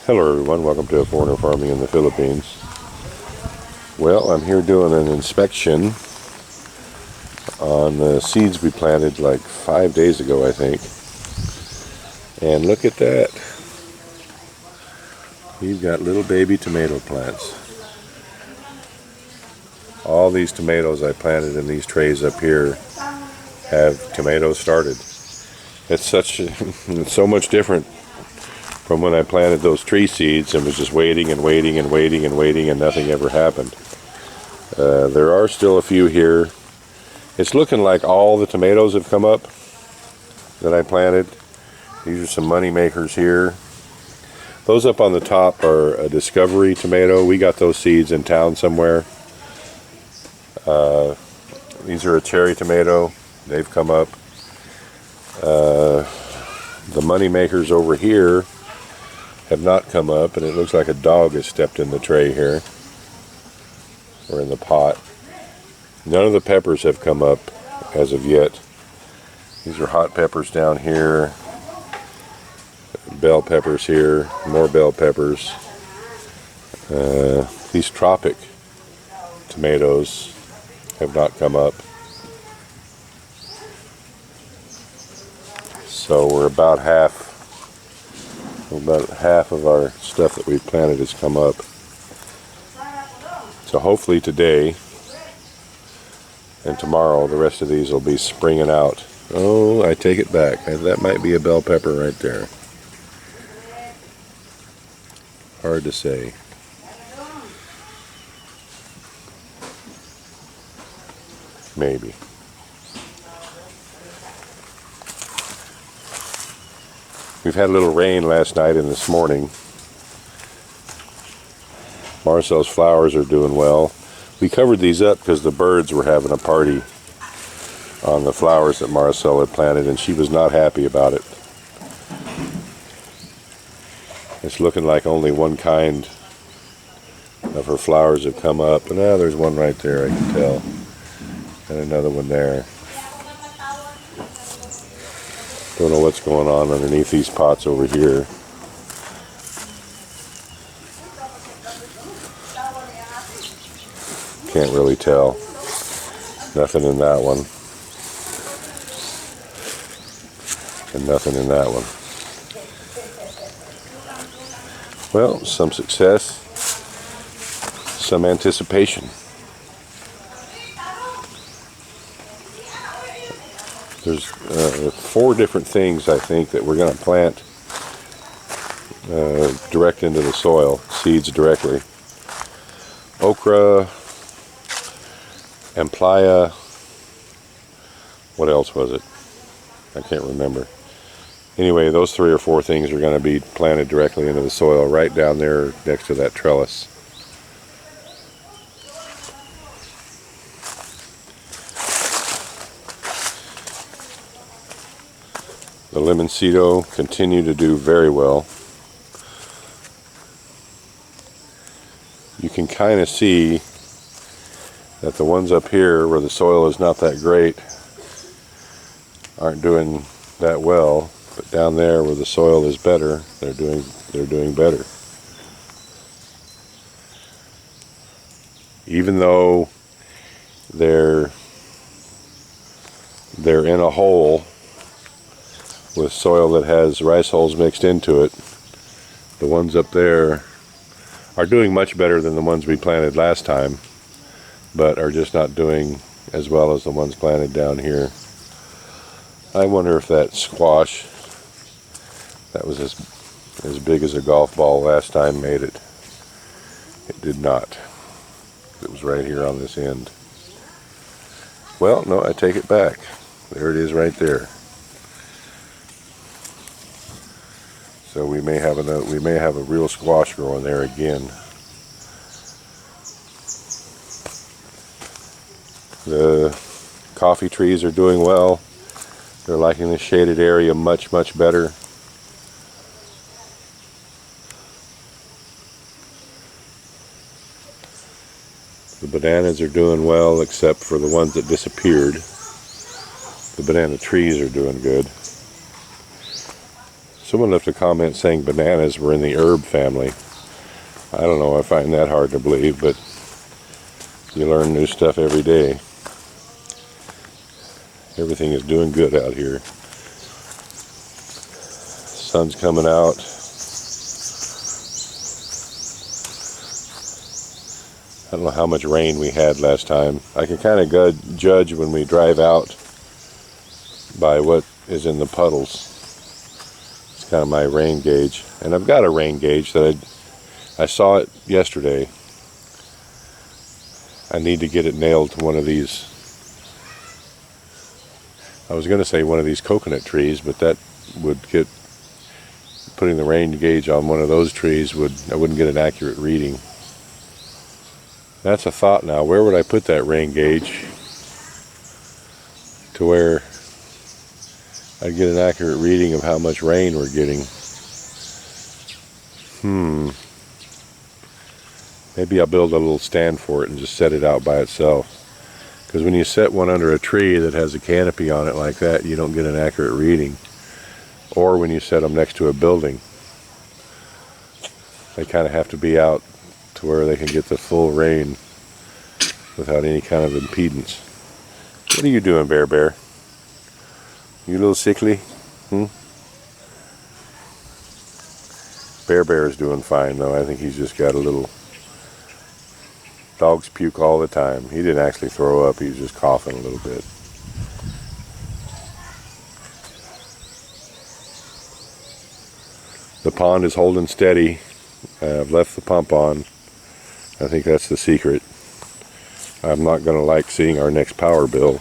Hello everyone, welcome to Foreigner Farming in the Philippines. Well, I'm here doing an inspection on the seeds we planted like 5 days ago, I think. And look at that. We've got little baby tomato plants. All these tomatoes I planted in these trays up here have tomatoes started. It's so much different from when I planted those tree seeds and was just waiting and waiting and waiting and waiting and nothing ever happened. There are still a few here. It's looking like all the tomatoes have come up that I planted. These are some money makers here. Those up on the top are a Discovery tomato. We got those seeds in town somewhere. These are a cherry tomato. They've come up. The money makers over here have not come up, and it looks like a dog has stepped in the tray here, or in the pot. None of the peppers have come up as of yet. These are hot peppers down here, bell peppers here, more bell peppers. These tropic tomatoes have not come up. So we're about half of our stuff that we've planted has come up. So hopefully today and tomorrow the rest of these will be springing out. Oh, I take it back. That might be a bell pepper right there. Hard to say. Maybe. We've had a little rain last night and this morning. Marcel's flowers are doing well. We covered these up because the birds were having a party on the flowers that Marcel had planted, and she was not happy about it. It's looking like only one kind of her flowers have come up. And now there's one right there, I can tell. And another one there. Don't know what's going on underneath these pots over here. Can't really tell. Nothing in that one. And nothing in that one. Well, some success, some anticipation. There's 4 different things, I think, that we're going to plant direct into the soil, seeds directly. Okra, Amplia, what else was it? I can't remember. Anyway, those 3 or 4 things are going to be planted directly into the soil right down there next to that trellis. The Limoncito continue to do very well. You can kind of see that the ones up here where the soil is not that great aren't doing that well, but down there where the soil is better, they're doing better. Even though they're in a hole with soil that has rice hulls mixed into it, the ones up there are doing much better than the ones we planted last time, but are just not doing as well as the ones planted down here. I wonder if that squash that was as big as a golf ball last time made it. It did not. It was right here on this end. Well, no, I take it back. There it is right there. So we may have a real squash growing there again. The coffee trees are doing well. They're liking the shaded area much, much better. The bananas are doing well, except for the ones that disappeared. The banana trees are doing good. Someone left a comment saying bananas were in the herb family. I don't know, I find that hard to believe, but you learn new stuff every day. Everything is doing good out here. Sun's coming out. I don't know how much rain we had last time. I can kind of judge when we drive out by what is in the puddles. It's kind of my rain gauge. And I've got a rain gauge that I saw it yesterday. I need to get it nailed to one of these. I was going to say one of these coconut trees, but that would get, putting the rain gauge on one of those trees I wouldn't get an accurate reading. That's a thought now. Where would I put that rain gauge to where I'd get an accurate reading of how much rain we're getting? Maybe I'll build a little stand for it and just set it out by itself. Because when you set one under a tree that has a canopy on it like that, you don't get an accurate reading. Or when you set them next to a building, they kind of have to be out to where they can get the full rain without any kind of impedance. What are you doing, Bear? You a little sickly? Bear is doing fine though. I think he's just got a little... Dogs puke all the time. He didn't actually throw up, he was just coughing a little bit. The pond is holding steady. I've left the pump on. I think that's the secret. I'm not going to like seeing our next power bill,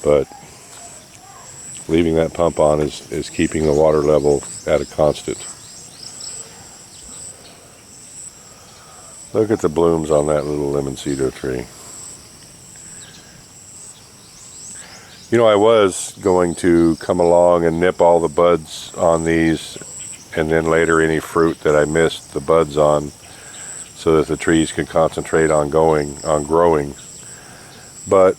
but leaving that pump on is keeping the water level at a constant. Look at the blooms on that little Lemoncito tree. You know, I was going to come along and nip all the buds on these, and then later any fruit that I missed the buds on, so that the trees can concentrate on growing. But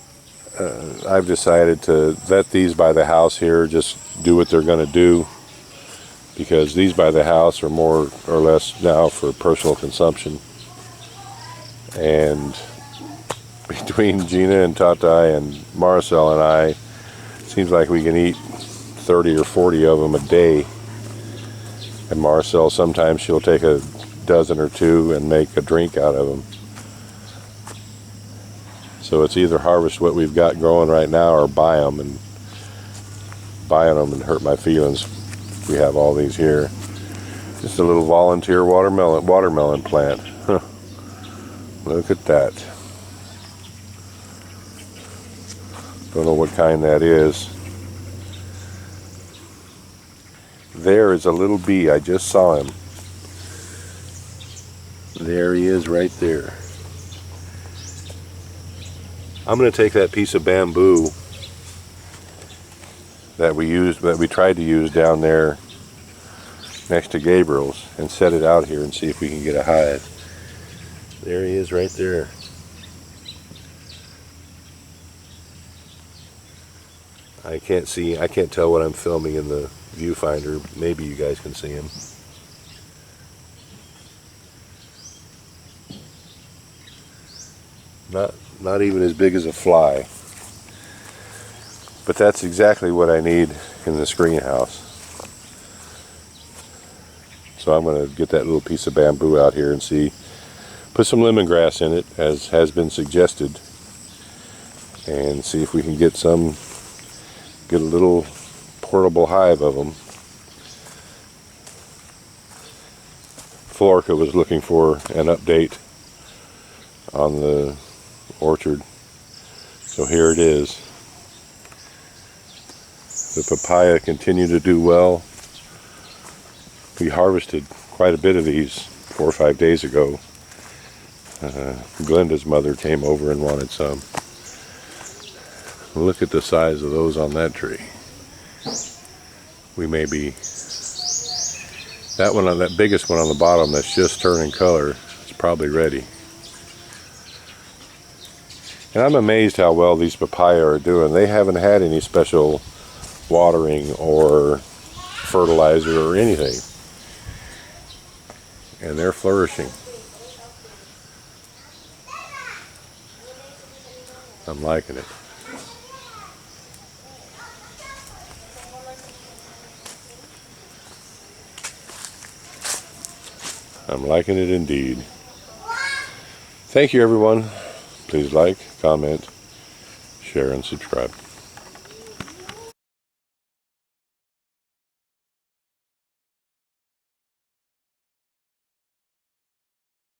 I've decided to let these by the house here just do what they're going to do, because these by the house are more or less now for personal consumption. And between Gina and Tata and Marcel and I, it seems like we can eat 30 or 40 of them a day. And Marcel, sometimes she'll take a dozen or two and make a drink out of them. So it's either harvest what we've got growing right now or buy them, and buying them and hurt my feelings. We have all these here. Just a little volunteer watermelon plant. Look at that. Don't know what kind that is. There is a little bee. I just saw him. There he is right there. I'm going to take that piece of bamboo that we tried to use down there next to Gabriel's and set it out here and see if we can get a hive. There he is right there. I can't tell what I'm filming in the viewfinder. Maybe you guys can see him. Not even as big as a fly. But that's exactly what I need in this greenhouse. So I'm going to get that little piece of bamboo out here and put some lemongrass in it, as has been suggested, and see if we can get a little portable hive of them. Florka was looking for an update on the orchard, so here it is. The papaya continue to do well. We harvested quite a bit of these 4 or 5 days ago. Glenda's mother came over and wanted some. Look at the size of those on that tree. We may be... that biggest one on the bottom that's just turning color is probably ready. And I'm amazed how well these papaya are doing. They haven't had any special watering or fertilizer or anything. And they're flourishing. I'm liking it. I'm liking it indeed. Thank you, everyone. Please like, comment, share, and subscribe.